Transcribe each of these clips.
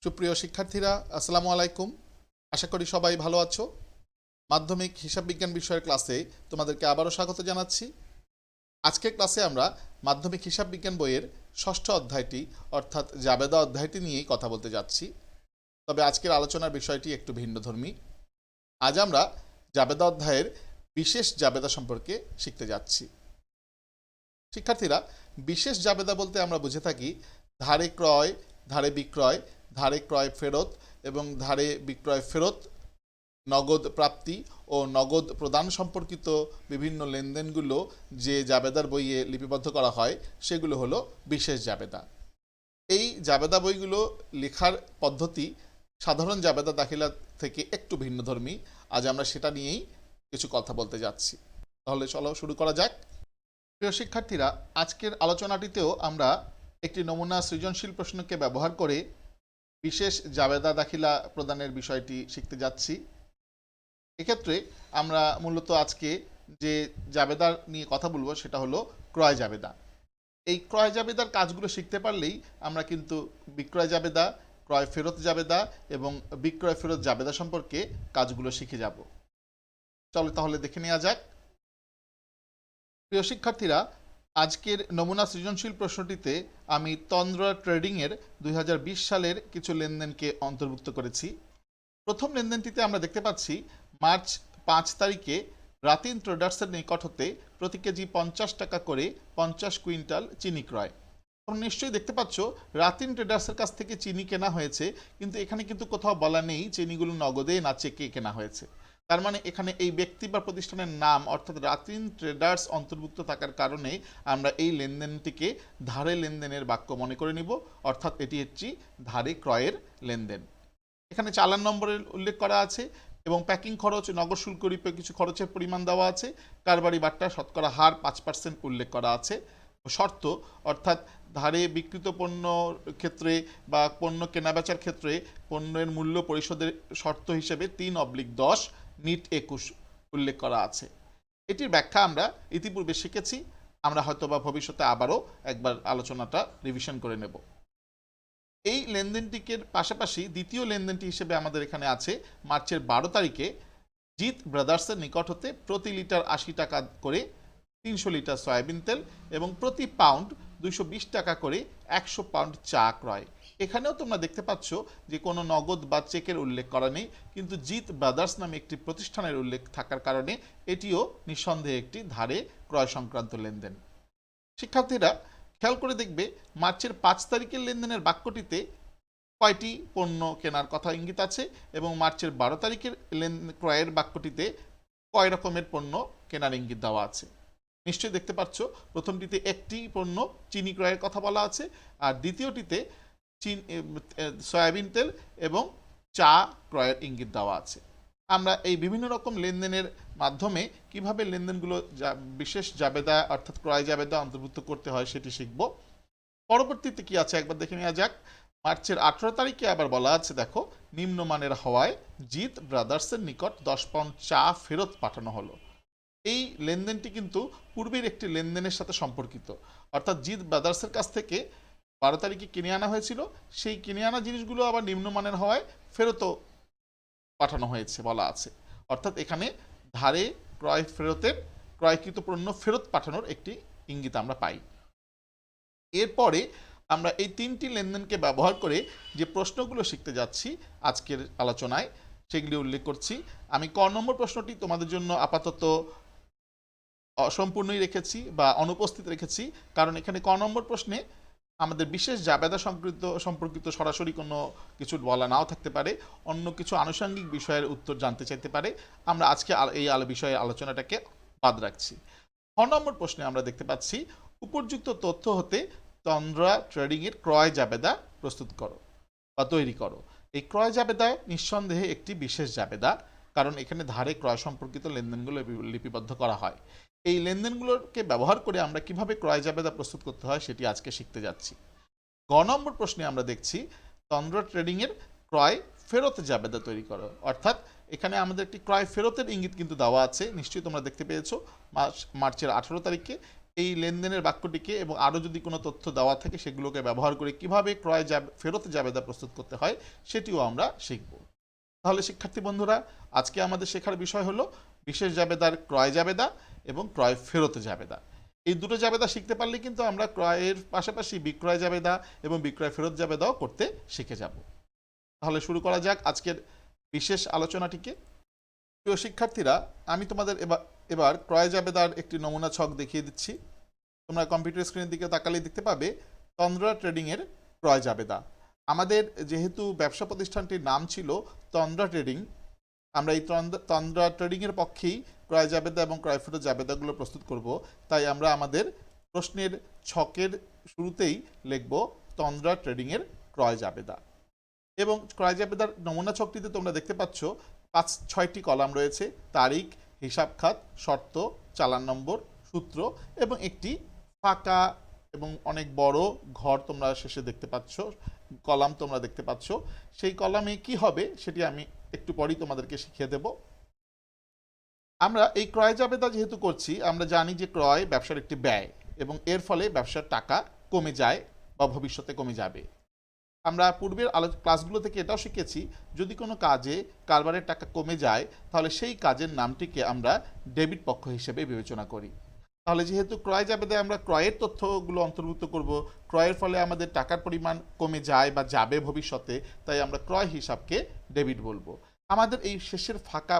সুপ্রিয় শিক্ষার্থীরা, আসসালামু আলাইকুম। আশা করি সবাই ভালো আছো। মাধ্যমিক হিসাব বিজ্ঞান বিষয়ের ক্লাসে তোমাদেরকে আবারও স্বাগত জানাচ্ছি। আজকের ক্লাসে আমরা মাধ্যমিক হিসাব বিজ্ঞান বইয়ের ষষ্ঠ অধ্যায়টি অর্থাৎ জাবেদা অধ্যায়টি নিয়েই কথা বলতে যাচ্ছি। তবে আজকের আলোচনার বিষয়টি একটু ভিন্নধর্মী। আজ আমরা জাবেদা অধ্যায়ের বিশেষ জাবেদা সম্পর্কে শিখতে যাচ্ছি। শিক্ষার্থীরা, বিশেষ জাবেদা বলতে আমরা বুঝে থাকি ধারে ক্রয়, ধারে বিক্রয়, ধারে ক্রয় ফেরত এবং ধারে বিক্রয় ফেরত, নগদ প্রাপ্তি ও নগদ প্রদান সম্পর্কিত বিভিন্ন লেনদেনগুলো যে জাবেদার বইয়ে লিপিবদ্ধ করা হয় সেগুলো হলো বিশেষ জাবেদা। এই জাবেদা বইগুলো লেখার পদ্ধতি সাধারণ জাবেদা দাখিলা থেকে একটু ভিন্নধর্মী। আজ আমরা সেটা নিয়েই কিছু কথা বলতে যাচ্ছি। তাহলে চলো শুরু করা যাক। প্রিয় শিক্ষার্থীরা, আজকের আলোচনাটিতেও আমরা একটি নমুনা সৃজনশীল প্রশ্নকে ব্যবহার করে বিশেষ জাবেদা দাখিলা প্রদানের বিষয়টি শিখতে যাচ্ছি। এক্ষেত্রে আমরা মূলত আজকে যে জাবেদা নিয়ে কথা বলবো সেটা হলো ক্রয় জাবেদা। এই ক্রয় জাবেদার কাজগুলো শিখতে পারলেই আমরা কিন্তু বিক্রয় জাবেদা, ক্রয় ফেরত জাবেদা এবং বিক্রয় ফেরত জাবেদা সম্পর্কে কাজগুলো শিখে যাব। চলো তাহলে দেখে নেওয়া যাক। প্রিয় শিক্ষার্থীরা, আজকের নমুনা সৃজনশীল প্রশ্নটিতে আমি তন্দ্রা ট্রেডিংয়ের 2020 সালের কিছু লেনদেনকে অন্তর্ভুক্ত করেছি। প্রথম লেনদেনটিতে আমরা দেখতে পাচ্ছি মার্চ 5 তারিখে রাতিন ট্রেডার্সের নিকট হতে প্রতি কেজি 50 টাকা করে 50 কুইন্টাল চিনি ক্রয়। তোমরা নিশ্চয়ই দেখতে পাচ্ছ রাতিন ট্রেডার্সের কাছ থেকে চিনি কেনা হয়েছে, কিন্তু এখানে কিন্তু কোথাও বলা নেই চিনিগুলো নগদে না চেকে কেনা হয়েছে। তার মানে এখানে এই ব্যক্তি বা প্রতিষ্ঠানের নাম অর্থাৎ রাতিন ট্রেডার্স অন্তর্ভুক্ত থাকার কারণে আমরা এই লেনদেনটিকে ধারে লেনদেনের বাক্য মনে করে নিব, অর্থাৎ এটি একটি ধারে ক্রয়ের লেনদেন। এখানে চালান নম্বরের উল্লেখ করা আছে এবং প্যাকিং খরচ, নগদ শুল্ক রূপে কিছু খরচের পরিমাণ দেওয়া আছে। কারবারি বাট্টা শতকরা হার 5% উল্লেখ করা আছে। শর্ত অর্থাৎ ধারে বিক্রিত পণ্য ক্ষেত্রে বা পণ্য কেনাবেচার ক্ষেত্রে পণ্যের মূল্য পরিশোধের শর্ত হিসেবে 3/10 নিট 21 উল্লেখ করা আছে। এটির ব্যাখ্যা আমরা ইতিপূর্বে শিখেছি, আমরা হয়তোবা ভবিষ্যতে আবারও একবার আলোচনাটা রিভিশন করে নেব। এই লেনদেনটিকে পাশাপাশি দ্বিতীয় লেনদেনটি হিসেবে আমাদের এখানে আছে মার্চের 12 তারিখে জিত ব্রাদার্সের নিকট হতে প্রতি লিটার 80 টাকা করে 300 লিটার সয়াবিন তেল এবং প্রতি পাউন্ড 220 টাকা করে 100 পাউন্ড চা ক্রয়। এখানেও তোমরা দেখতে পাচ্ছ যে কোনো নগদ বা চেকের উল্লেখ করা নেই, কিন্তু জিত ব্রাদার্স নামে একটি প্রতিষ্ঠানের উল্লেখ থাকার কারণে এটিও নিঃসন্দেহে একটি ধারে ক্রয় সংক্রান্ত লেনদেন। শিক্ষার্থীরা, খেয়াল করে দেখবে মার্চের 5 তারিখের লেনদেনের বাক্যটিতে কয়টি পণ্য কেনার কথা ইঙ্গিত আছে এবং মার্চের 12 তারিখের ক্রয়ের বাক্যটিতে কয় রকমের পণ্য কেনার ইঙ্গিত দেওয়া আছে। নিশ্চয়ই দেখতে পাচ্ছ প্রথমটিতে একটি পণ্য চিনি ক্রয়ের কথা বলা আছে আর দ্বিতীয়টিতে সয়াবিন তেল এবং চা ক্রয়ের ইঙ্গিত দেওয়া আছে। আমরা এই বিভিন্ন রকম লেনদেনের মাধ্যমে কিভাবে লেনদেনগুলো বিশেষ জাবেদা অর্থাৎ ক্রয় জাবেদা অন্তর্ভুক্ত করতে হয় সেটি শিখব। পরবর্তীতে কি আছে একবার দেখে নেওয়া যাক। মার্চের 18 তারিখে আবার বলা আছে, দেখো, নিম্নমানের হওয়ায় জিত ব্রাদার্সের নিকট 10 পাউন্ড চা ফেরত পাঠানো হলো। এই লেনদেনটি কিন্তু পূর্বের একটি লেনদেনের সাথে সম্পর্কিত, অর্থাৎ জিত ব্রাদার্সের কাছ থেকে 12 তারিখে কিনে আনা হয়েছিল, সেই কিনে আনা জিনিসগুলো আবার নিম্নমানের হওয়ায় ফেরতও পাঠানো হয়েছে বলা আছে। অর্থাৎ এখানে ধারে ক্রয় ফেরতের ক্রয়কৃত পণ্য ফেরত পাঠানোর একটি ইঙ্গিত আমরা পাই। এরপরে আমরা এই তিনটি লেনদেনকে ব্যবহার করে যে প্রশ্নগুলো শিখতে যাচ্ছি আজকের আলোচনায় সেগুলি উল্লেখ করছি। আমি ক নম্বর প্রশ্নটি তোমাদের জন্য আপাতত অসম্পূর্ণই রেখেছি বা অনুপস্থিত রেখেছি, কারণ এখানে ক নম্বর প্রশ্নে আমাদের বিশেষ জাবেদা সম্পর্কিত সরাসরি কোনো কিছু বলা নাও থাকতে পারে, অন্য কিছু আনুষঙ্গিক বিষয়ের উত্তর জানতে চাইতে পারে। আমরা আজকে এই বিষয়ে আলোচনাটাকে বাদ রাখছি। খ নম্বর প্রশ্নে আমরা দেখতে পাচ্ছি উপযুক্ত তথ্য হতে তন্দ্রা ট্রেডিংয়ের ক্রয় জাবেদা প্রস্তুত করো বা তৈরি করো। এই ক্রয় জাবেদা নিঃসন্দেহে একটি বিশেষ জাবেদা, কারণ এখানে ধারে ক্রয় সম্পর্কিত লেনদেনগুলো লিপিবদ্ধ করা হয়। এই লেনদেনগুলোকে ব্যবহার করে আমরা কিভাবে ক্রয় জাবেদা প্রস্তুত করতে হয় সেটি আজকে শিখতে যাচ্ছি। গ নম্বর প্রশ্নে আমরা দেখছি তন্দ্রা ট্রেডিংয়ের ক্রয় ফেরত জাবেদা তৈরি করো, অর্থাৎ এখানে আমাদের একটি ক্রয় ফেরতের ইঙ্গিত কিন্তু দেওয়া আছে, নিশ্চয়ই তোমরা দেখতে পেয়েছো। মার্চের 18 তারিখে এই লেনদেনের বাক্যটিকে এবং আরও যদি কোনো তথ্য দেওয়া থাকে সেগুলোকে ব্যবহার করে কিভাবে ফেরত জাবেদা প্রস্তুত করতে হয় সেটিও আমরা শিখব। তাহলে শিক্ষার্থী বন্ধুরা, আজকে আমাদের শেখার বিষয় হলো বিশেষ জাবেদার ক্রয় জাবেদা এবং ক্রয় ফেরত জাবেদা। এই দুটো জাবেদা শিখতে পারলে কিন্তু আমরা ক্রয়ের পাশাপাশি বিক্রয় জাবেদা এবং বিক্রয় ফেরত জাবেদাও করতে শিখে যাব। তাহলে শুরু করা যাক আজকের বিশেষ আলোচনাটিকে। প্রিয় শিক্ষার্থীরা, আমি তোমাদের এবার ক্রয় জাবেদার একটি নমুনা ছক দেখিয়ে দিচ্ছি। তোমরা কম্পিউটার স্ক্রিনের দিকে তাকালেই দেখতে পাবে তন্দ্রা ট্রেডিংয়ের ক্রয় জাবেদা। আমাদের যেহেতু ব্যবসা প্রতিষ্ঠানটির নাম ছিল তন্দ্রা ট্রেডিং, আমরা এই তন্দ্রা ট্রেডিংয়ের পক্ষেই ক্রয় জাবেদা এবং ক্রয় ফেরত জাবেদাগুলো প্রস্তুত করব। তাই আমরা আমাদের প্রশ্নের ছকের শুরুতেই লিখব তন্দ্রা ট্রেডিংয়ের ক্রয় জাবেদা। এবং ক্রয় জাবেদার নমুনা ছকটিতে তোমরা দেখতে পাচ্ছ 5-6টি কলাম রয়েছে: তারিখ, হিসাব খাত, শর্ত, চালান নম্বর, সূত্র এবং একটি ফাঁকা এবং অনেক বড় ঘর তোমরা শেষে দেখতে পাচ্ছ, কলাম তোমরা দেখতে পাচ্ছ। সেই কলামে কি হবে সেটি আমি একটু পরেই তোমাদেরকে শিখিয়ে দেব। আমরা এই ক্রয় জাবেদা যেহেতু করছি, আমরা জানি যে ক্রয় ব্যবসার একটি ব্যয় এবং এর ফলে ব্যবসার টাকা কমে যায় বা ভবিষ্যতে কমে যাবে। আমরা পূর্বের ক্লাসগুলো থেকে এটাও শিখেছি, যদি কোনো কাজে কারবারের টাকা কমে যায় তাহলে সেই কাজের নামটিকে আমরা ডেবিট পক্ষ হিসেবে বিবেচনা করি। তাহলে যেহেতু ক্রয় জাবেদায় আমরা ক্রয়ের তথ্যগুলো অন্তর্ভুক্ত করব, ক্রয়ের ফলে আমাদের টাকার পরিমাণ কমে যায় বা যাবে ভবিষ্যতে, তাই আমরা ক্রয় হিসাবকে ডেবিট বলবো। আমাদের এই শেষের ফাঁকা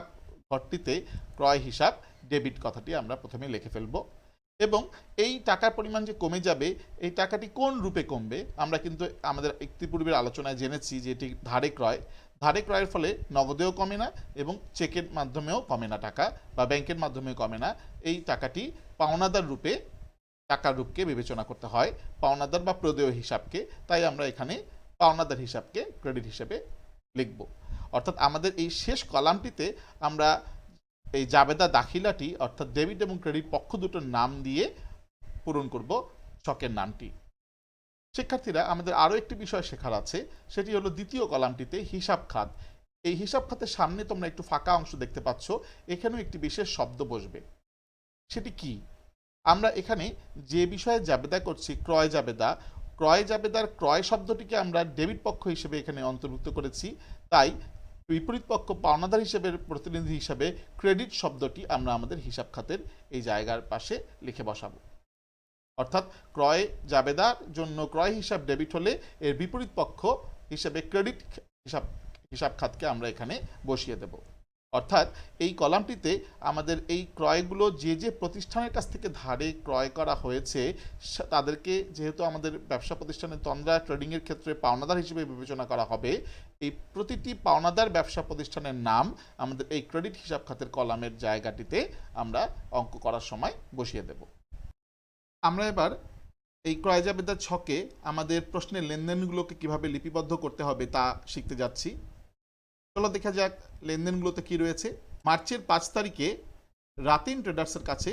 ঘরটিতে ক্রয় হিসাব ডেবিট কথাটি আমরা প্রথমে লিখে ফেলবো। এবং এই টাকার পরিমাণ যে কমে যাবে, এই টাকাটি কোন রূপে কমবে আমরা কিন্তু আমাদের একটি পূর্বের আলোচনায় জেনেছি যে এটি ধারে ক্রয়। ধারে ক্রয়ের ফলে নগদেও কমে না এবং চেকের মাধ্যমেও কমে না টাকা, বা ব্যাংকের মাধ্যমেও কমে না। এই টাকাটি পাওনাদার রূপে, টাকার রূপকে বিবেচনা করতে হয়, পাওনাদার বা প্রদেয় হিসাবকে। তাই আমরা এখানে পাওনাদার হিসাবকে ক্রেডিট হিসেবে লিখব। অর্থাৎ আমাদের এই শেষ কলামটিতে আমরা এই জাবেদা দাখিলাটি অর্থাৎ ডেবিট এবং ক্রেডিট পক্ষ দুটোর নাম দিয়ে পূরণ করব ছকের নামটি। শিক্ষার্থীরা, আমাদের আরও একটি বিষয় শেখার আছে, সেটি হলো দ্বিতীয় কলামটিতে হিসাব খাত। এই হিসাব খাতের সামনে তোমরা একটু ফাঁকা অংশ দেখতে পাচ্ছ, এখানেও একটি বিশেষ শব্দ বসবে। সেটি কি? আমরা এখানে যে বিষয়ে জাবেদা করছি ক্রয় জাবেদা, ক্রয় জাবেদার ক্রয় শব্দটিকে আমরা ডেবিট পক্ষ হিসেবে এখানে অন্তর্ভুক্ত করেছি। তাই বিপরীত পক্ষ পাওনাদার হিসেবে প্রতিনিধি হিসাবে ক্রেডিট শব্দটি আমরা আমাদের হিসাব খাতের এই জায়গার পাশে লিখে বসাবো। অর্থাৎ ক্রয় জাবেদার জন্য ক্রয় হিসাব ডেবিট হলে এর বিপরীত পক্ষ হিসেবে ক্রেডিট হিসাব খাতকে আমরা এখানে বসিয়ে দেব। অর্থাৎ এই কলামটিতে আমাদের এই ক্রয়গুলো যে যে প্রতিষ্ঠানের কাছ থেকে ধারে ক্রয় করা হয়েছে তাদেরকে, যেহেতু আমাদের ব্যবসা প্রতিষ্ঠানের তন্দ্রা ট্রেডিংয়ের ক্ষেত্রে পাওনাদার হিসেবে বিবেচনা করা হবে, এই প্রতিটি পাওনাদার ব্যবসা প্রতিষ্ঠানের নাম আমাদের এই ক্রেডিট হিসাব খাতের কলামের জায়গাটিতে আমরা অঙ্ক করার সময় বসিয়ে দেব। আমরা এবার এই ক্রয় জাবেদার ছকে আমাদের প্রশ্নের লেনদেনগুলোকে কিভাবে লিপিবদ্ধ করতে হবে তা শিখতে যাচ্ছি। চলো দেখা যাক লেনদেনগুলোতে কি রয়েছে। মার্চের 5 তারিখে রাতিন ট্রেডার্সের কাছে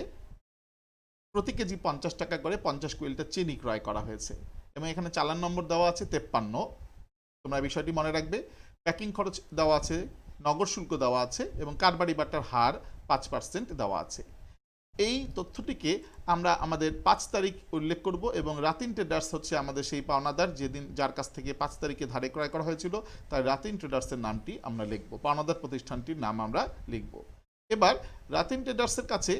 প্রতি কেজি 50 টাকা করে 50 কুইন্টাল চিনি ক্রয় করা হয়েছে এবং এখানে চালান নম্বর দেওয়া আছে 53। তোমরা বিষয়টি মনে রাখবে। প্যাকিং খরচ দেওয়া আছে, নগদ শুল্ক দেওয়া আছে এবং কারবারি বাটার হার 5% দেওয়া আছে। এই তথ্যটিকে আমরা আমাদের 5 তারিখ উল্লেখ করব এবং রাতিন ট্রেডার্স হচ্ছে আমাদের সেই পাওনাদার, যেদিন যার কাছ থেকে 5 তারিখে ধারে ক্রয় করা হয়েছিল, তাই রাতিন ট্রেডার্সের নামটি আমরা লিখব, পাওনাদার প্রতিষ্ঠানটির নাম আমরা লিখব। এবার রাতিন ট্রেডার্সের কাছে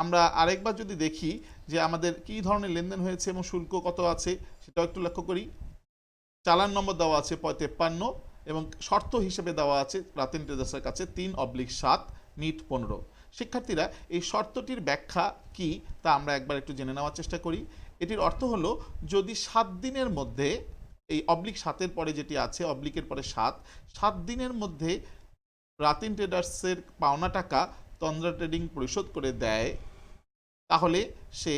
আমরা আরেকবার যদি দেখি যে আমাদের কী ধরনের লেনদেন হয়েছে এবং শুল্ক কত আছে সেটাও একটু লক্ষ্য করি। চালান নম্বর দেওয়া আছে 53 এবং শর্ত হিসেবে দেওয়া আছে রাতিন ট্রেডার্সের কাছে 3/7 নিট 15। শিক্ষার্থীরা, এই শর্তটির ব্যাখ্যা কি তা আমরা একবার একটু জেনে নেওয়ার চেষ্টা করি। এটির অর্থ হলো, যদি 7 দিনের মধ্যে, এই /7-এর পরে যেটি আছে, অবলিকের পরে 7 দিনের মধ্যে রাতিন ট্রেডার্সের পাওনা টাকা তন্দ্রা ট্রেডিং পরিশোধ করে দেয়, তাহলে সে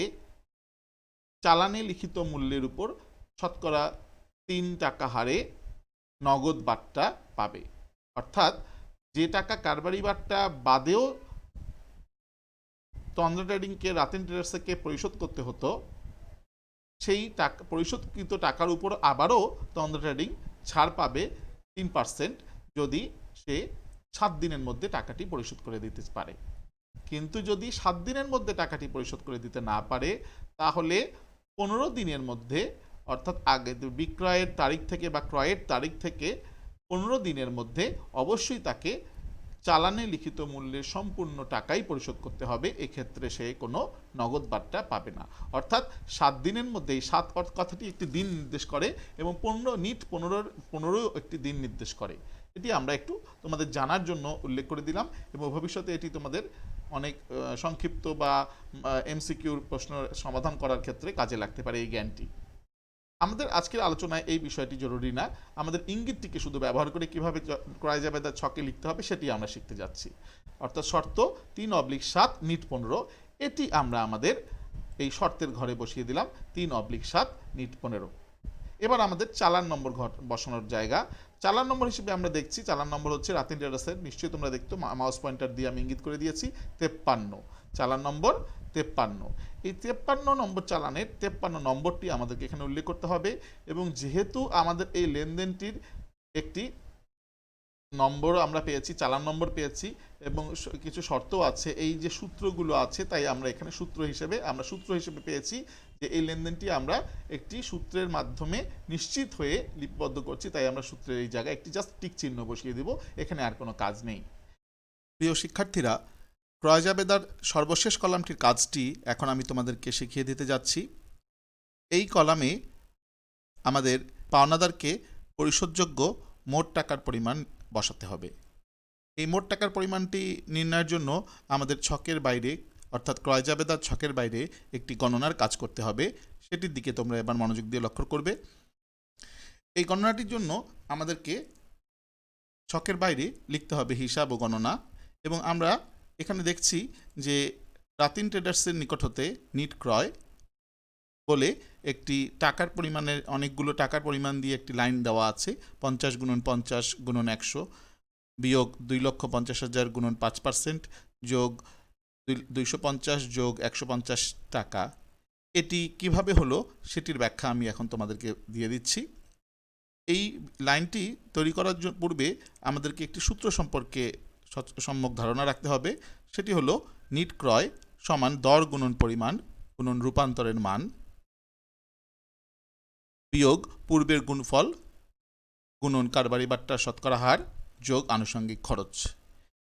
চালানে লিখিত মূল্যের উপর শতকরা 3 টাকা হারে নগদ বাট্টা পাবে। অর্থাৎ যে টাকা কারবারি বাট্টা বাদেও তন্দ্রা ট্রেডিংকে রাতিন ট্রেডার্সকে পরিশোধ করতে হতো, সেই টাকা পরিশোধকৃত টাকার উপর আবারও তন্দ্রা ট্রেডিং ছাড় পাবে 3% যদি সে 7 দিনের মধ্যে টাকাটি পরিশোধ করে দিতে পারে। কিন্তু যদি 7 দিনের মধ্যে টাকাটি পরিশোধ করে দিতে না পারে তাহলে 15 দিনের মধ্যে, অর্থাৎ আগে বিক্রয়ের তারিখ থেকে বা ক্রয়ের তারিখ থেকে 15 দিনের মধ্যে অবশ্যই তাকে চালানে লিখিত মূল্যের সম্পূর্ণ টাকাই পরিশোধ করতে হবে। এক্ষেত্রে সে কোনো নগদ বার্তা পাবে না। অর্থাৎ 7 দিনের মধ্যে, এই 7 কথাটি একটি দিন নির্দেশ করে এবং 15 একটি দিন নির্দেশ করে। এটি আমরা একটু তোমাদের জানার জন্য উল্লেখ করে দিলাম এবং ভবিষ্যতে এটি তোমাদের অনেক সংক্ষিপ্ত বা এমসিকিউর প্রশ্ন সমাধান করার ক্ষেত্রে কাজে লাগতে পারে এই জ্ঞানটি। আমাদের আজকের আলোচনায় এই বিষয়টি জরুরি না, আমাদের ইঙ্গিতটিকে শুধু ব্যবহার করে কিভাবে ক্রয় জাবেদার ছকে লিখতে হবে সেটি আমরা শিখতে যাচ্ছি। অর্থাৎ শর্ত 3/7 নিট 15, এটি আমরা আমাদের এই শর্তের ঘরে বসিয়ে দিলাম 3/7 নিট 15। এবার আমাদের চালান নম্বর বসানোর জায়গা। চালান নম্বর হিসেবে আমরা দেখছি, চালান নম্বর হচ্ছে রাতিন ট্রেডার্সের, নিশ্চয়ই তোমরা দেখতো মাউস পয়েন্টার দিয়ে আমি ইঙ্গিত করে দিয়েছি 53, চালান নম্বর 53। এই 53 নম্বর চালানের 53 নম্বরটি আমাদেরকে এখানে উল্লেখ করতে হবে এবং যেহেতু আমাদের এই লেনদেনটির একটি নম্বর আমরা পেয়েছি, চালান নম্বর পেয়েছি এবং কিছু শর্ত আছে, এই যে সূত্রগুলো আছে, তাই আমরা এখানে সূত্র হিসেবে পেয়েছি যে এই লেনদেনটি আমরা একটি সূত্রের মাধ্যমে নিশ্চিত হয়ে লিপিবদ্ধ করছি, তাই আমরা সূত্রের এই জায়গায় একটি জাস্ট টিক চিহ্ন বসিয়ে দিব, এখানে আর কোনো কাজ নেই। প্রিয় শিক্ষার্থীরা, ক্রয় জাবেদার সর্বশেষ কলামটির কাজটি এখন আমি তোমাদেরকে শিখিয়ে দিতে যাচ্ছি। এই কলামে আমাদের পাওনাদারকে পরিশোধযোগ্য মোট টাকার পরিমাণ বসাতে হবে। এই মোট টাকার পরিমাণটি নির্ণয়ের জন্য আমাদের ছকের বাইরে, অর্থাৎ ক্রয় জাবেদার ছকের বাইরে একটি গণনার কাজ করতে হবে। সেটির দিকে তোমরা এবার মনোযোগ দিয়ে লক্ষ্য করবে। এই গণনাটির জন্য আমাদেরকে ছকের বাইরে লিখতে হবে হিসাব ও গণনা, এবং আমরা এখানে দেখছি যে রাতিন ট্রেডার্সের নিকট হতে নিট ক্রয় বলে একটি টাকার পরিমাণের, অনেকগুলো টাকার পরিমাণ দিয়ে একটি লাইন দেওয়া আছে। 50 × 50 × 100 বিয়োগ 2,50,000 × 5% যোগ 250 যোগ 150 টাকা। এটি কিভাবে হলো সেটির ব্যাখ্যা আমি এখন তোমাদেরকে দিয়ে দিচ্ছি। এই লাইনটি তৈরি করার পূর্বে আমাদেরকে একটি সূত্র সম্পর্কে সম্যক ধারণা রাখতে হবে। সেটি হলো নিট ক্রয় সমান দর গুণন পরিমাণ গুণন রূপান্তরের মান বিয়োগ পূর্বের গুণফল গুণন কারবারি বাট্টার শতকরা হার যোগ আনুষঙ্গিক খরচ।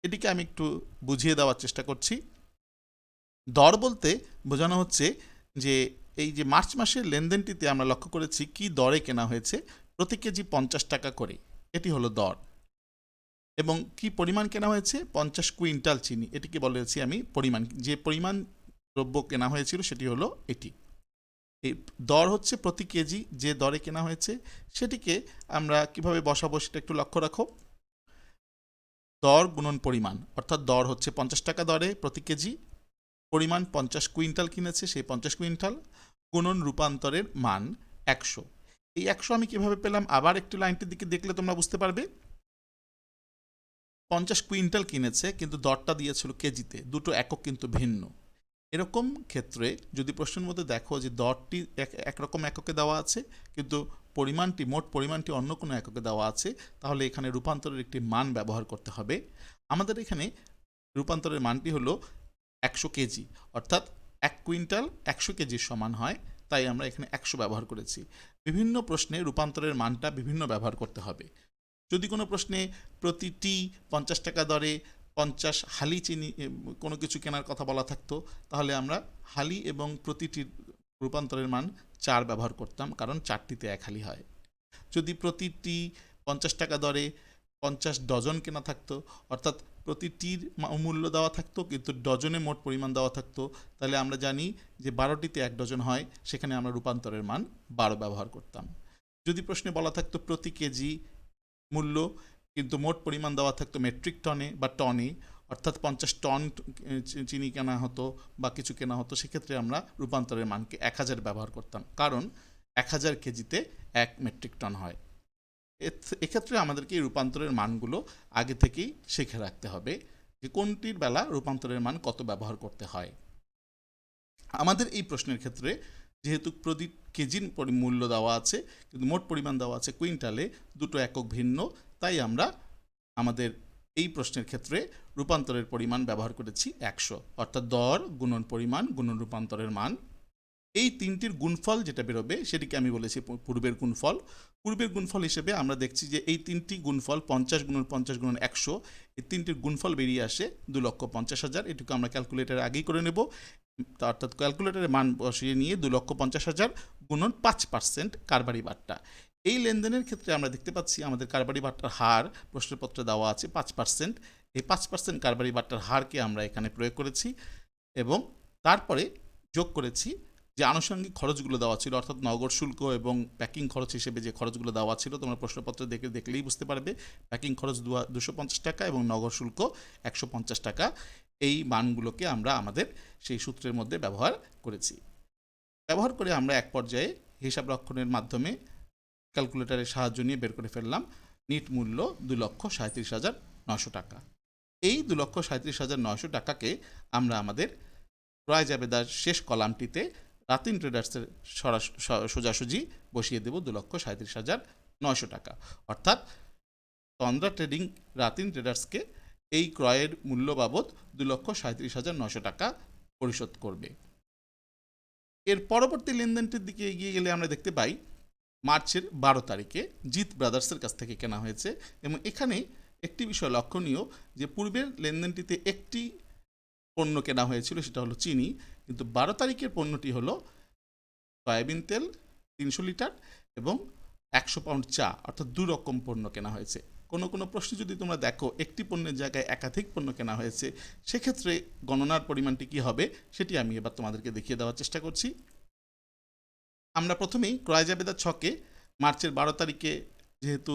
এটিকে আমি একটু বুঝিয়ে দেওয়ার চেষ্টা করছি। দর বলতে বোঝানো হচ্ছে যে এই যে মার্চ মাসের লেনদেনটিতে আমরা লক্ষ্য করেছি কি দরে কেনা হয়েছে, প্রতি কেজি 50 টাকা করে, এটি হলো দর। এবং কি পরিমাণ কেনা হয়েছে, 50 কুইন্টাল চিনি, এটিকে বলেছি আমি পরিমাণ। যে পরিমাণ দ্রব্য কেনা হয়েছিল সেটি হলো এটি। এই দর হচ্ছে প্রতি কেজি যে দরে কেনা হয়েছে, সেটিকে আমরা কিভাবে বসাবো সেটা একটু লক্ষ্য রাখো। দর গুণন পরিমাণ, অর্থাৎ দর হচ্ছে 50 টাকা দরে প্রতি কেজি, পরিমাণ 50 কুইন্টাল কিনেছে, সেই 50 কুইন্টাল গুণন রূপান্তরের মান 100। এই 100 আমি কিভাবে পেলাম, আবার একটু লাইনটির দিকে দেখলে তোমরা বুঝতে পারবে। 50 কুইন্টাল কিনেছে কিন্তু দরটা দিয়েছিল কেজিতে, দুটো একক কিন্তু ভিন্ন। এরকম ক্ষেত্রে যদি প্রশ্নের মধ্যে দেখো যে দরটি একরকম এককে দেওয়া আছে কিন্তু পরিমাণটি, মোট পরিমাণটি অন্য কোনো এককে দেওয়া আছে, তাহলে এখানে রূপান্তরের একটি মান ব্যবহার করতে হবে। আমাদের এখানে রূপান্তরের মানটি হলো 100 কেজি, অর্থাৎ 1 কুইন্টাল 100 কেজির সমান হয়, তাই আমরা এখানে 100 ব্যবহার করেছি। বিভিন্ন প্রশ্নে রূপান্তরের মানটা বিভিন্ন ব্যবহার করতে হবে। যদি কোনো প্রশ্নে প্রতিটি 50 টাকা দরে 50 হালি চিনি কোনো কিছু কেনার কথা বলা থাকতো, তাহলে আমরা হালি এবং প্রতিটির রূপান্তরের মান 4 ব্যবহার করতাম, কারণ 4টিতে 1 হালি হয়। যদি প্রতিটি 50 টাকা দরে 50 ডজন কেনা থাকতো, অর্থাৎ প্রতিটির মূল্য দেওয়া থাকতো কিন্তু ডজনে মোট পরিমাণ দেওয়া থাকতো, তাহলে আমরা জানি যে 12টিতে 1 ডজন হয়, সেখানে আমরা রূপান্তরের মান 12 ব্যবহার করতাম। যদি প্রশ্নে বলা থাকতো প্রতি কেজি মূল্য কিন্তু মোট পরিমাণ দেওয়া থাকতো মেট্রিক টনে বা টনে, অর্থাৎ 50 টন চিনি কেনা হতো বা কিছু কেনা হতো, সেক্ষেত্রে আমরা রূপান্তরের মানকে 1000 ব্যবহার করতাম, কারণ 1000 কেজিতে 1 মেট্রিক টন হয়। এক্ষেত্রে আমাদেরকে এই রূপান্তরের মানগুলো আগে থেকেই শিখে রাখতে হবে যে কোনটির বেলা রূপান্তরের মান কত ব্যবহার করতে হয়। আমাদের এই প্রশ্নের ক্ষেত্রে যেহেতু প্রতি কেজির মূল্য দেওয়া আছে কিন্তু মোট পরিমাণ দেওয়া আছে কুইন্টালে, দুটো একক ভিন্ন, তাই আমরা আমাদের এই প্রশ্নের ক্ষেত্রে রূপান্তরের পরিমাণ ব্যবহার করেছি 100, অর্থাৎ দর গুণন পরিমাণ গুণন রূপান্তরের মান। এই তিনটির গুণফল যেটা বেরোবে সেটিকে আমি বলেছি পূর্বের গুণফল। পূর্বের গুণফল হিসেবে আমরা দেখছি যে এই তিনটি গুণফল 50 গুণন 50 গুণন 100, এই তিনটির গুণফল বেরিয়ে আসে 2,50,000। এটুকু আমরা ক্যালকুলেটারে আগেই করে নেব, অর্থাৎ ক্যালকুলেটারে মান বসিয়ে নিয়ে 2,50,000 গুণন 5% কারবারি বাট্টা। এই লেনদেনের ক্ষেত্রে আমরা দেখতে পাচ্ছি আমাদের কারবারি বাট্টার হার প্রশ্নপত্রে দেওয়া আছে 5%। এই 5% কারবারি বাট্টার হারকে আমরা এখানে প্রয়োগ করেছি এবং তারপরে যোগ করেছি যে আনুষঙ্গিক খরচগুলো দেওয়া ছিল, অর্থাৎ নগদ শুল্ক এবং প্যাকিং খরচ হিসেবে যে খরচগুলো দেওয়া ছিল, তোমরা প্রশ্নপত্র দেখলেই বুঝতে পারবে। প্যাকিং খরচ 250 টাকা এবং নগদ শুল্ক 150 টাকা। এই মানগুলোকে আমরা আমাদের সেই সূত্রের মধ্যে ব্যবহার করেছি। ব্যবহার করে আমরা এক পর্যায়ে হিসাব রক্ষণের মাধ্যমে ক্যালকুলেটরের সাহায্য নিয়ে বের করে ফেললাম নিট মূল্য 2,37,900 টাকা। এই 2,37,900 টাকাকে আমরা আমাদের ক্রয় জাবেদার শেষ কলামটিতে রাতিন ট্রেডার্সের সোজাসুজি বসিয়ে দেব 2,37,900 টাকা। অর্থাৎ তন্দ্রা ট্রেডিং রাতিন ট্রেডার্সকে এই ক্রয়ের মূল্য বাবদ 2,37,900 টাকা পরিশোধ করবে। এর পরবর্তী লেনদেনটির দিকে এগিয়ে গেলে আমরা দেখতে পাই মার্চের 12 তারিখে জিত ব্রাদার্সের কাছ থেকে কেনা হয়েছে এবং এখানে একটি বিষয় লক্ষণীয় যে পূর্বের লেনদেনটিতে একটি পণ্য কেনা হয়েছিল, সেটা হলো চিনি, কিন্তু 12 তারিখের পণ্যটি হলো সয়াবিন তেল 300 লিটার এবং 100 পাউন্ড চা, অর্থাৎ দু রকম পণ্য কেনা হয়েছে। কোনো প্রশ্নে যদি তোমরা দেখো একটি পণ্যের জায়গায় একাধিক পণ্য কেনা হয়েছে, সেক্ষেত্রে গণনার পরিমাণটি কী হবে সেটি আমি এবার তোমাদেরকে দেখিয়ে দেওয়ার চেষ্টা করছি। আমরা প্রথমেই ক্রয় জাবেদার ছকে মার্চের 12 তারিখে যেহেতু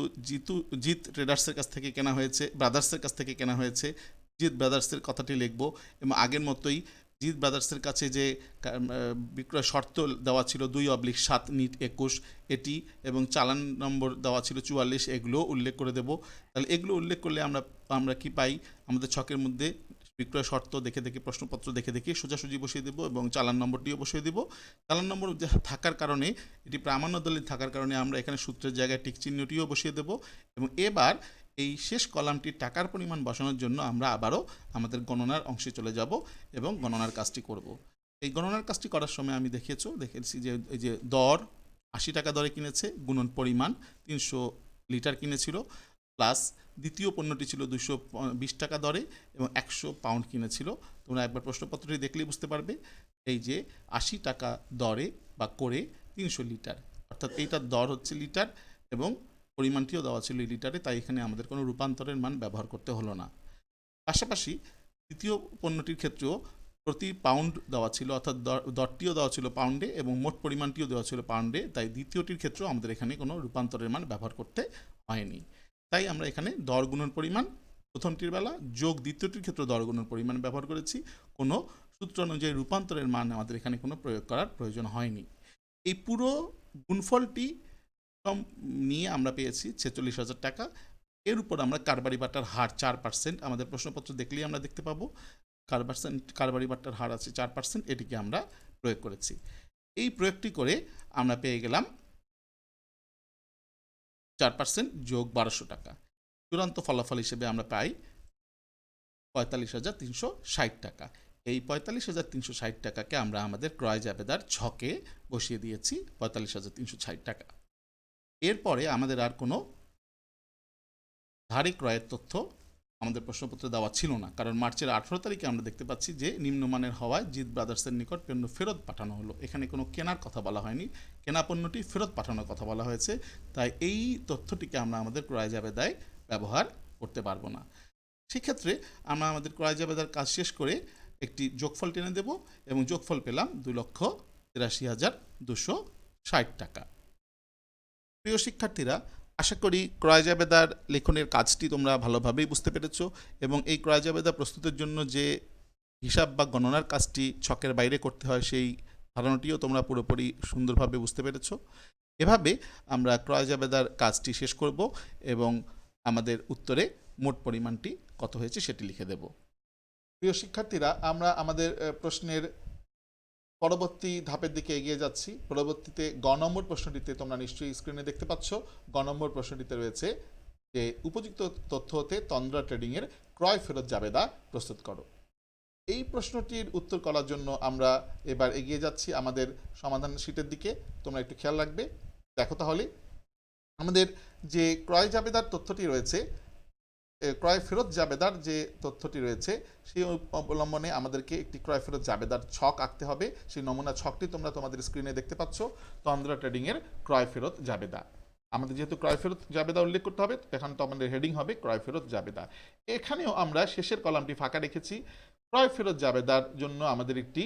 জিত ট্রেডার্সের কাছ থেকে কেনা হয়েছে, ব্রাদার্সের কাছ থেকে কেনা হয়েছে, জিত ব্রাদার্সের কথাটি লিখব এবং আগের মতোই জিত ব্রাদার্সের কাছে যে বিক্রয় শর্ত দেওয়া ছিল 2/7 নিট 21 এটি এবং চালান নম্বর দেওয়া ছিল 44, এগুলো উল্লেখ করে দেব। তাহলে এগুলো উল্লেখ করলে আমরা কি পাই, আমাদের ছকের মধ্যে বিক্রয় শর্ত দেখে দেখে প্রশ্নপত্র দেখে দেখে সোজাসুজি বসিয়ে দেবো এবং চালান নম্বরটিও বসিয়ে দেবো। চালান নম্বর থাকার কারণে, এটি প্রামাণ্য দলিল থাকার কারণে আমরা এখানে সূত্রের জায়গায় টিক চিহ্নটিও বসিয়ে দেবো এবং এবার এই শেষ কলামটির টাকার পরিমাণ বসানোর জন্য আমরা আবারও আমাদের গণনার অংশে চলে যাব এবং গণনার কাজটি করব। এই গণনার কাজটি করার সময় আমি দেখেছি যে এই যে দর 80 টাকা দরে কিনেছে, গুণন পরিমাণ 300 লিটার কিনেছিল, প্লাস দ্বিতীয় পণ্যটি ছিল 220 টাকা দরে এবং 100 পাউন্ড কিনেছিল। তোমরা একবার প্রশ্নপত্রটি দেখলেই বুঝতে পারবে এই যে 80 টাকা দরে বা করে 300 লিটার, অর্থাৎ এইটার দর হচ্ছে লিটার এবং পরিমাণটিও দেওয়া ছিল লিটারে, তাই এখানে আমাদের কোনো রূপান্তরের মান ব্যবহার করতে হলো না। পাশাপাশি দ্বিতীয় পণ্যটির ক্ষেত্রেও প্রতি পাউন্ড দেওয়া ছিল, অর্থাৎ দরটিও দেওয়া ছিল পাউন্ডে এবং মোট পরিমাণটিও দেওয়া ছিল পাউন্ডে, তাই দ্বিতীয়টির ক্ষেত্রেও আমাদের এখানে কোনো রূপান্তরের মান ব্যবহার করতে হয়নি। তাই আমরা এখানে দর গুণন পরিমাণ প্রথমটির বেলা যোগ দ্বিতীয়টির ক্ষেত্রে দর গুণন পরিমাণ ব্যবহার করেছি। কোনো সূত্র অনুযায়ী রূপান্তরের মান আমাদের এখানে কোনো প্রয়োগ করার প্রয়োজন হয়নি। এই পুরো গুণফলটি নিয়ে আমরা পেয়েছি 46,000 টাকা। এর উপর আমরা কারবারি বাট্টার হার 4%, আমাদের প্রশ্নপত্র দেখলেই আমরা দেখতে পাবো কারবারি বাট্টার হার আছে 4%, এটিকে আমরা প্রয়োগ করেছি। এই প্রয়োগটি করে আমরা পেয়ে গেলাম 4% যোগ 1200 টাকা। চূড়ান্ত ফলাফল হিসেবে আমরা পাই 45,360 টাকা। এই 45,360 টাকাকে আমরা আমাদের ক্রয় জাবেদার ছকে বসিয়ে দিয়েছি 45,360 টাকা। এরপরে আমাদের আর কোনো ধারে ক্রয়ের তথ্য আমাদের প্রশ্নপত্রে দেওয়া ছিল না, কারণ মার্চের 18 তারিখে আমরা দেখতে পাচ্ছি যে নিম্নমানের হওয়ায় জিত ব্রাদার্সের নিকট পণ্য ফেরত পাঠানো হলো। এখানে কোনো কেনার কথা বলা হয়নি, কেনা পণ্যটি ফেরত পাঠানোর কথা বলা হয়েছে, তাই এই তথ্যটিকে আমরা আমাদের ক্রয় জাবেদায় ব্যবহার করতে পারবো না। সেক্ষেত্রে আমরা আমাদের ক্রয় জাবেদার কাজ শেষ করে একটি যোগফল টেনে দেব এবং যোগফল পেলাম 2,83,260 টাকা। প্রিয় শিক্ষার্থীরা, আশা করি ক্রয় জাবেদার লেখনের কাজটি তোমরা ভালোভাবেই বুঝতে পেরেছো এবং এই ক্রয় জাবেদা প্রস্তুতের জন্য যে হিসাব বা গণনার কাজটি ছকের বাইরে করতে হয় সেই ধারণাটিও তোমরা পুরোপুরি সুন্দরভাবে বুঝতে পেরেছো। এভাবে আমরা ক্রয় জাবেদার কাজটি শেষ করব এবং আমাদের উত্তরে মোট পরিমাণটি কত হয়েছে সেটি লিখে দেব। প্রিয় শিক্ষার্থীরা, আমরা আমাদের প্রশ্নের পরবর্তী ধাপের দিকে এগিয়ে যাচ্ছি। পরবর্তীতে গ নম্বর প্রশ্নটিতে তোমরা নিশ্চয়ই স্ক্রিনে দেখতে পাচ্ছ, গ নম্বর প্রশ্নটিতে রয়েছে যে উপযুক্ত তথ্য হতে তন্দ্রা ট্রেডিংয়ের ক্রয় ফেরত জাবেদা প্রস্তুত করো। এই প্রশ্নটির উত্তর করার জন্য আমরা এবার এগিয়ে যাচ্ছি আমাদের সমাধান শীটের দিকে। তোমরা একটু খেয়াল রাখবে। দেখো তাহলে আমাদের যে ক্রয় জাবেদার তথ্যটি রয়েছে, ক্রয় ফেরত জাবেদার যে তথ্যটি রয়েছে সেই অবলম্বনে আমাদেরকে একটি ক্রয় ফেরত জাবেদার ছক আঁকতে হবে। সেই নমুনা ছকটি তোমরা তোমাদের স্ক্রিনে দেখতে পাচ্ছ। তন্দ্রা ট্রেডিংয়ের ক্রয় ফেরত জাবেদা। আমাদের যেহেতু ক্রয় ফেরত জাবেদা উল্লেখ করতে হবে, এখন তো আমাদের হেডিং হবে ক্রয় ফেরত জাবেদা। এখানেও আমরা শেষের কলামটি ফাঁকা রেখেছি। ক্রয় ফেরত জাবেদার জন্য আমাদের একটি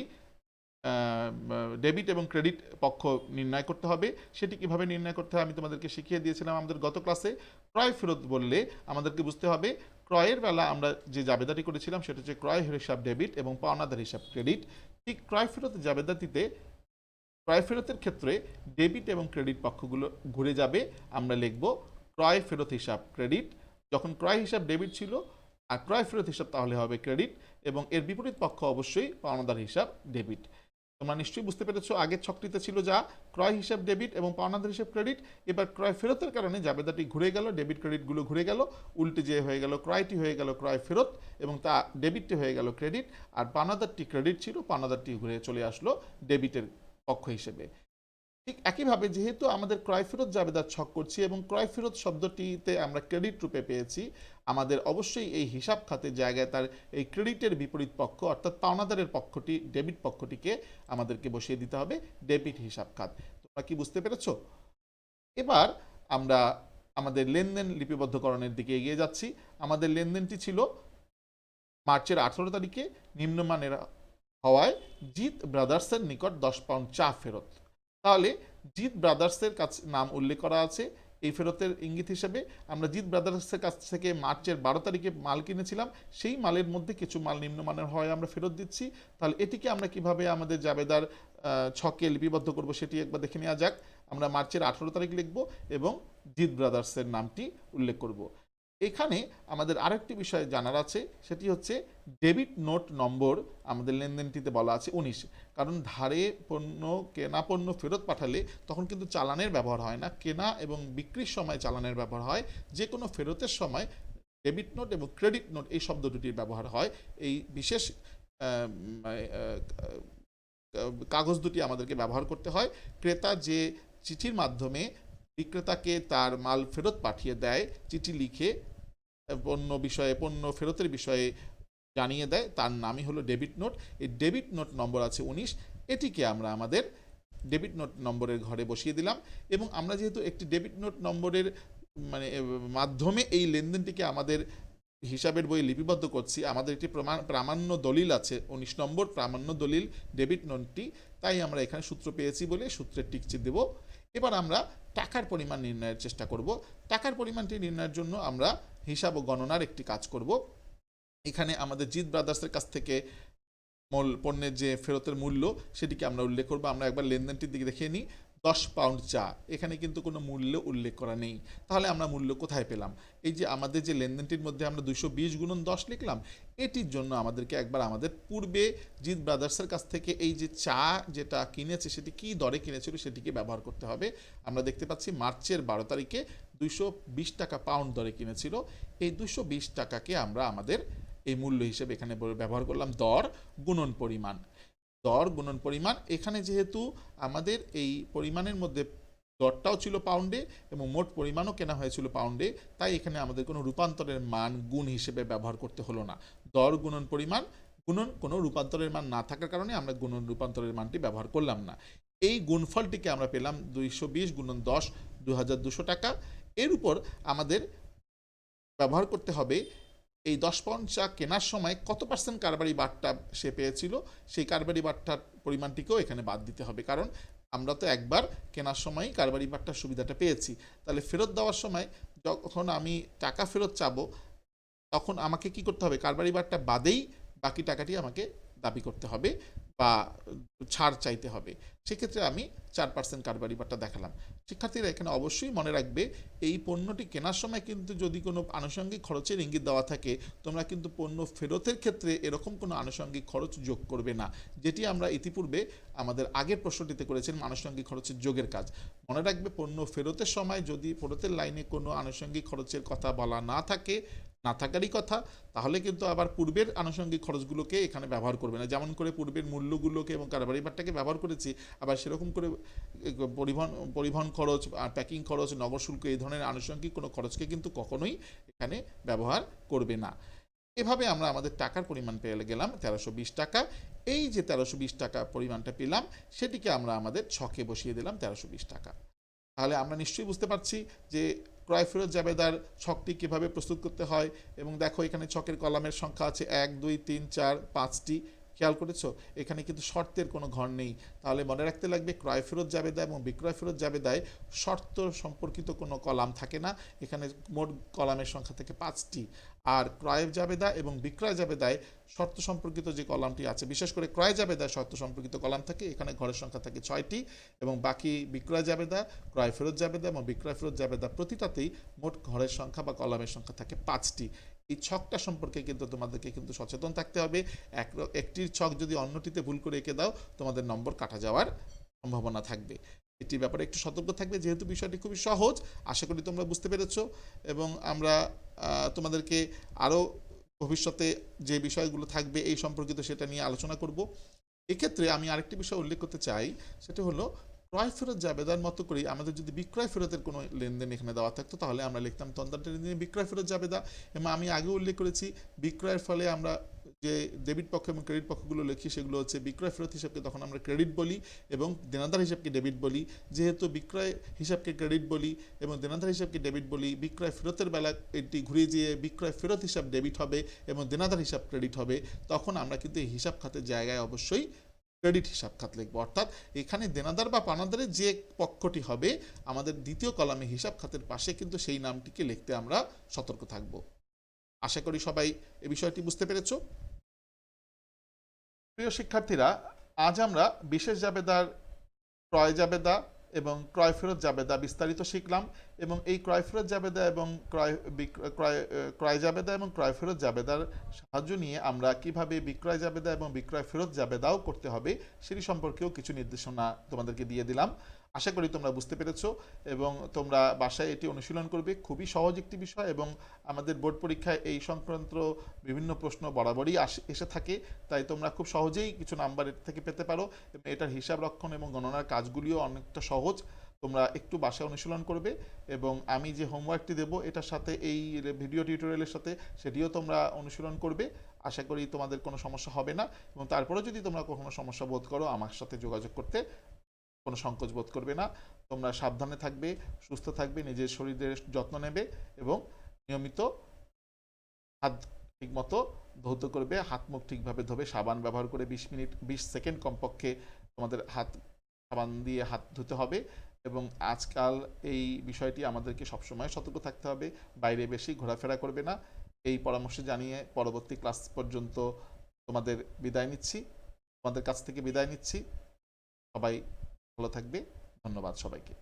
ডেবিট এবং ক্রেডিট পক্ষ নির্ণয় করতে হবে। সেটি কিভাবে নির্ণয় করতে হয় আমি তোমাদেরকে শিখিয়ে দিয়েছিলাম আমাদের গত ক্লাসে। ক্রয় ফেরত বললে আমাদেরকে বুঝতে হবে ক্রয়ের বেলা আমরা যে জাবেদাটি করেছিলাম সেটা হচ্ছে ক্রয় হিসাব ডেবিট এবং পাওনাদার হিসাব ক্রেডিট। ঠিক ক্রয় ফেরত জাবেদাটিতে ক্রয় ফেরতের ক্ষেত্রে ডেবিট এবং ক্রেডিট পক্ষগুলো ঘুরে যাবে। আমরা লিখব ক্রয় ফেরত হিসাব ক্রেডিট। যখন ক্রয় হিসাব ডেবিট ছিল আর ক্রয় ফেরত হিসাব তাহলে হবে ক্রেডিট, এবং এর বিপরীত পক্ষ অবশ্যই পাওনাদার হিসাব ডেবিট। তোমরা নিশ্চয়ই বুঝতে পেরেছো আগের ছকটিতে ছিল যা ক্রয় হিসাব ডেবিট এবং পাওনাদার হিসাব ক্রেডিট। এবার ক্রয় ফেরতের কারণে জাবেদাটি ঘুরে গেল, ডেবিট ক্রেডিটগুলো ঘুরে গেল, উল্টে যে হয়ে গেল ক্রয়টি হয়ে গেল ক্রয় ফেরত এবং তা ডেবিটটি হয়ে গেল ক্রেডিট, আর পাওনাদারটি ক্রেডিট ছিল, পাওনাদারটি ঘুরে চলে আসলো ডেবিটের পক্ষ হিসেবে। ঠিক একইভাবে যেহেতু আমাদের ক্রয় ফেরত জাবেদার ছক করছি এবং ক্রয় ফেরত শব্দটিতে আমরা ক্রেডিট রূপে পেয়েছি, আমাদের অবশ্যই এই হিসাব খাতের জায়গায় তার এই ক্রেডিটের বিপরীত পক্ষ অর্থাৎ পাওনাদারের পক্ষটি ডেবিট পক্ষটিকে আমাদেরকে বসিয়ে দিতে হবে ডেবিট হিসাব খাত। তোমরা কি বুঝতে পেরেছো? এবার আমরা আমাদের লেনদেন লিপিবদ্ধকরণের দিকে এগিয়ে যাচ্ছি। আমাদের লেনদেনটি ছিল মার্চের 18 তারিখে নিম্নমানের হওয়ায় জিৎ ব্রাদার্সের নিকট 10 পাউন্ড চা ফেরত। তাহলে জিৎ ব্রাদার্সের কাছে নাম উল্লেখ করা আছে এই ফেরতের ইঙ্গিত হিসেবে। আমরা জিৎ ব্রাদার্সের কাছ থেকে মার্চের 12 তারিখে মাল কিনেছিলাম, সেই মালের মধ্যে কিছু মাল নিম্নমানের হয় আমরা ফেরত দিচ্ছি। তাহলে এটিকে আমরা কিভাবে আমাদের জাবেদার ছকে লিপিবদ্ধ করব সেটি একবার দেখে নেওয়া যাক। আমরা মার্চের 18 তারিখ লিখব এবং জিৎ ব্রাদার্সের নামটি উল্লেখ করব। এখানে আমাদের আরেকটি বিষয় জানার আছে, সেটি হচ্ছে ডেবিট নোট নম্বর আমাদের লেনদেনটিতে বলা আছে 19। কারণ ধারে পণ্য কেনা পণ্য ফেরত পাঠালে তখন কিন্তু চালানের ব্যবহার হয় না, কেনা এবং বিক্রির সময় চালানের ব্যবহার হয়। যে কোনো ফেরতের সময় ডেবিট নোট এবং ক্রেডিট নোট এই শব্দ দুটির ব্যবহার হয়। এই বিশেষ কাগজ দুটি আমাদেরকে ব্যবহার করতে হয়। ক্রেতা যে চিঠির মাধ্যমে বিক্রেতাকে তার মাল ফেরত পাঠিয়ে দেয়, চিঠি লিখে পণ্য ফেরতের বিষয়ে জানিয়ে দেয়, তার নামই হলো ডেবিট নোট। এই ডেবিট নোট নম্বর আছে 19, এটিকে আমরা আমাদের ডেবিট নোট নম্বরের ঘরে বসিয়ে দিলাম। এবং আমরা যেহেতু একটি ডেবিট নোট নম্বরের মাধ্যমে এই লেনদেনটিকে আমাদের হিসাবের বই লিপিবদ্ধ করছি, আমাদের একটি প্রামাণ্য দলিল আছে 19 নম্বর প্রামাণ্য দলিল ডেবিট নোটটি, তাই আমরা এখানে সূত্র পেয়েছি বলে সূত্রের টিকচিহ্ন দেব। এবার আমরা টাকার পরিমাণ নির্ণয়ের চেষ্টা করব। টাকার পরিমাণটি নির্ণয়ের জন্য আমরা হিসাব ও গণনার একটি কাজ করব। এখানে আমাদের জিৎ ব্রাদার্সের কাছ থেকে পণ্যের যে ফেরতের মূল্য সেটিকে আমরা উল্লেখ করব। আমরা একবার লেনদেনটির দিকে দেখিয়ে নিই। 10 পাউন্ড চা, এখানে কিন্তু কোনো মূল্য উল্লেখ করা নেই। তাহলে আমরা মূল্য কোথায় পেলাম? এই যে আমাদের যে লেনদেনটির মধ্যে আমরা 220 গুণন 10 লিখলাম, এটির জন্য আমাদেরকে একবার আমাদের পূর্বে জিৎ ব্রাদার্সের কাছ থেকে এই যে চা যেটা কিনেছে সেটি কী দরে কিনেছিল সেটিকে ব্যবহার করতে হবে। আমরা দেখতে পাচ্ছি মার্চের 12 তারিখে 220 টাকা পাউন্ড দরে কিনেছিল। এই 220 টাকাকে আমরা আমাদের এই মূল্য হিসেবে এখানে ব্যবহার করলাম দর গুণন পরিমাণ। দর গুণন পরিমাণ, এখানে যেহেতু আমাদের এই পরিমাণের মধ্যে দরটাও ছিল পাউন্ডে এবং মোট পরিমাণও কেনা হয়েছিল পাউন্ডে, তাই এখানে আমাদের কোনো রূপান্তরের মান গুণ হিসেবে ব্যবহার করতে হলো না। দর গুণন পরিমাণ গুণন কোনো রূপান্তরের মান না থাকার কারণে আমরা গুণন রূপান্তরের মানটি ব্যবহার করলাম না। এই গুণফলটিকে আমরা পেলাম 220 গুণন 10 2200 টাকা। এর উপর আমাদের ব্যবহার করতে হবে এই 10 পাউন্ড চা কেনার সময় কত পার্সেন্ট কারবারি বাট্টা সে পেয়েছিল, সেই কারবারি বাট্টার পরিমাণটিকেও এখানে বাদ দিতে হবে। কারণ আমরা তো একবার কেনার সময়ই কারবারি বাট্টার সুবিধাটা পেয়েছি। তাহলে ফেরত দেওয়ার সময় যখন আমি টাকা ফেরত চাবো তখন আমাকে কি করতে হবে? কারবারি বাট্টা বাদেই বাকি টাকাটি আমাকে দাবি করতে হবে বা ছাড় চাইতে হবে। সেক্ষেত্রে আমি 4% কারবারিবারটা দেখালাম। শিক্ষার্থীরা এখানে অবশ্যই মনে রাখবে, এই পণ্যটি কেনার সময় কিন্তু যদি কোনো আনুষঙ্গিক খরচের ইঙ্গিত দেওয়া থাকে, তোমরা কিন্তু পণ্য ফেরতের ক্ষেত্রে এরকম কোনো আনুষঙ্গিক খরচ যোগ করবে না, যেটি আমরা ইতিপূর্বে আমাদের আগের প্রশ্নটিতে করেছিলাম আনুষঙ্গিক খরচের যোগের কাজ। মনে রাখবে, পণ্য ফেরতের সময় যদি ফেরতের লাইনে কোনো আনুষঙ্গিক খরচের কথা বলা না থাকে, না থাকারই কথা, তাহলে কিন্তু আবার পূর্বের আনুষঙ্গিক খরচগুলোকে এখানে ব্যবহার করবে না। যেমন করে পূর্বের মূল্যগুলোকে এবং কারবারিবারটাকে ব্যবহার করেছি, আবার সেরকম করে পরিবহন খরচ আর প্যাকিং খরচ, নগর শুল্ক, এই ধরনের আনুষঙ্গিক কোনো খরচকে কিন্তু কখনোই এখানে ব্যবহার করবে না। এভাবে আমরা আমাদের টাকার পরিমাণ পেয়ে গেলাম 1320 টাকা। এই যে 1320 টাকা পরিমাণটা পেলাম, সেটিকে আমরা আমাদের ছকে বসিয়ে দিলাম 1320 টাকা। তাহলে আমরা নিশ্চয়ই বুঝতে পারছি যে ক্রয় ফেরত জাবেদার ছকটি কীভাবে প্রস্তুত করতে হয়। এবং দেখো, এখানে ছকের কলামের সংখ্যা আছে 1 2 3 4 5টি। খেয়াল করেছো, এখানে কিন্তু শর্তের কোনো ঘর নেই। তাহলে মনে রাখতে লাগবে, ক্রয় ফেরত জাবেদা এবং বিক্রয় ফেরত জাবেদায় শর্ত সম্পর্কিত কোনো কলাম থাকে না। এখানে মোট কলামের সংখ্যা থেকে 5টি। আর ক্রয় জাবেদা এবং বিক্রয় জাবেদায় শর্ত সম্পর্কিত যে কলামটি আছে, বিশেষ করে ক্রয় জাবেদায় শর্ত সম্পর্কিত কলাম থাকে, এখানে ঘরের সংখ্যা থাকে 6টি। এবং বাকি বিক্রয় জাবেদা, ক্রয় ফেরত জাবেদা এবং বিক্রয় ফেরত জাবেদা প্রতিটাতেই মোট ঘরের সংখ্যা বা কলামের সংখ্যা থাকে 5টি। এই ছকটা সম্পর্কে কিন্তু তোমাদেরকে কিন্তু সচেতন থাকতে হবে। একটির ছক যদি অন্যটিতে ভুল করে এঁকে দাও, তোমাদের নম্বর কাটা যাওয়ার সম্ভাবনা থাকবে। এটির ব্যাপারে একটু সতর্ক থাকবে, যেহেতু বিষয়টি খুবই সহজ। আশা করি তোমরা বুঝতে পেরেছ। এবং আমরা তোমাদেরকে আরও ভবিষ্যতে যে বিষয়গুলো থাকবে এই সম্পর্কিত, সেটা নিয়ে আলোচনা করব। এক্ষেত্রে আমি আরেকটি বিষয় উল্লেখ করতে চাই, সেটা হলো ক্রয় ফেরত জাবেদার মতো করে আমাদের যদি বিক্রয় ফেরতের কোনো লেনদেন এখানে দেওয়া থাকতো, তাহলে আমরা লিখতাম তন্দ্রাটা লেনদেনে বিক্রয় ফেরত জাবেদা। এবং আমি আগে উল্লেখ করেছি, বিক্রয়ের ফলে আমরা যে ডেবিট পক্ষ এবং ক্রেডিট পক্ষগুলো লিখি, সেগুলো হচ্ছে বিক্রয় ফেরত হিসাবকে তখন আমরা ক্রেডিট বলি এবং দেনাদার হিসাবকে ডেবিট বলি। যেহেতু বিক্রয় হিসাবকে ক্রেডিট বলি এবং দেনাদার হিসাবকে ডেবিট বলি, বিক্রয় ফেরতের বেলা এটি ঘুরিয়ে দিয়ে বিক্রয় ফেরত হিসাব ডেবিট হবে এবং দেনাদার হিসাব ক্রেডিট হবে। তখন আমরা কিন্তু এই হিসাব খাতের জায়গায় অবশ্যই ক্রেডিট হিসাব খাত লিখব। অর্থাৎ এখানে দেনাদার বা পানাদারের যে পক্ষটি হবে, আমাদের দ্বিতীয় কলামে হিসাব খাতের পাশে কিন্তু সেই নামটিকে লিখতে আমরা সতর্ক থাকব। আশা করি সবাই এই বিষয়টি বুঝতে পেরেছ। প্রিয় শিক্ষার্থীরা, আজ আমরা বিশেষ জাবেদার ক্রয় জাবেদা এবং ক্রয় ফেরত জাবেদা বিস্তারিত শিখলাম। এবং এই ক্রয় ফেরত জাবেদা এবং ক্রয় জাবেদা এবং ক্রয় ফেরত জাবেদার সাহায্য নিয়ে আমরা কিভাবে বিক্রয় জাবেদা এবং বিক্রয় ফেরত জাবেদাও করতে হবে, সেটি সম্পর্কেও কিছু নির্দেশনা তোমাদেরকে দিয়ে দিলাম। আশা করি তোমরা বুঝতে পেরেছো এবং তোমরা বাসায় এটি অনুশীলন করবে। খুবই সহজ একটি বিষয় এবং আমাদের বোর্ড পরীক্ষায় এই সংক্রান্ত বিভিন্ন প্রশ্ন বরাবরই এসে থাকে। তাই তোমরা খুব সহজেই কিছু নাম্বার এর থেকে পেতে পারো এবং এটার হিসাব রক্ষণ এবং গণনার কাজগুলিও অনেকটা সহজ। তোমরা একটু বাসায় অনুশীলন করবে এবং আমি যে হোমওয়ার্কটি দেবো এটার সাথে, এই ভিডিও টিউটোরিয়ালের সাথে, সেটিও তোমরা অনুশীলন করবে। আশা করি তোমাদের কোনো সমস্যা হবে না। এবং তারপরেও যদি তোমরা কখনো সমস্যা বোধ করো, আমার সাথে যোগাযোগ করতে কোনো সংকোচ বোধ করবে না। তোমরা সাবধানে থাকবে, সুস্থ থাকবে, নিজের শরীরের যত্ন নেবে এবং নিয়মিত হাত ঠিকমতো ধৌত করবে। হাত মুখ ঠিকভাবে ধোবে, সাবান ব্যবহার করে 20 সেকেন্ড কমপক্ষে তোমাদের সাবান দিয়ে হাত ধুতে হবে। এবং আজকাল এই বিষয়টি আমাদেরকে সবসময় সতর্ক থাকতে হবে, বাইরে বেশি ঘোরাফেরা করবে না। এই পরামর্শ জানিয়ে পরবর্তী ক্লাস পর্যন্ত তোমাদের বিদায় নিচ্ছি, তোমাদের কাছ থেকে বিদায় নিচ্ছি। সবাই ভালো থাকবে। ধন্যবাদ সবাইকে।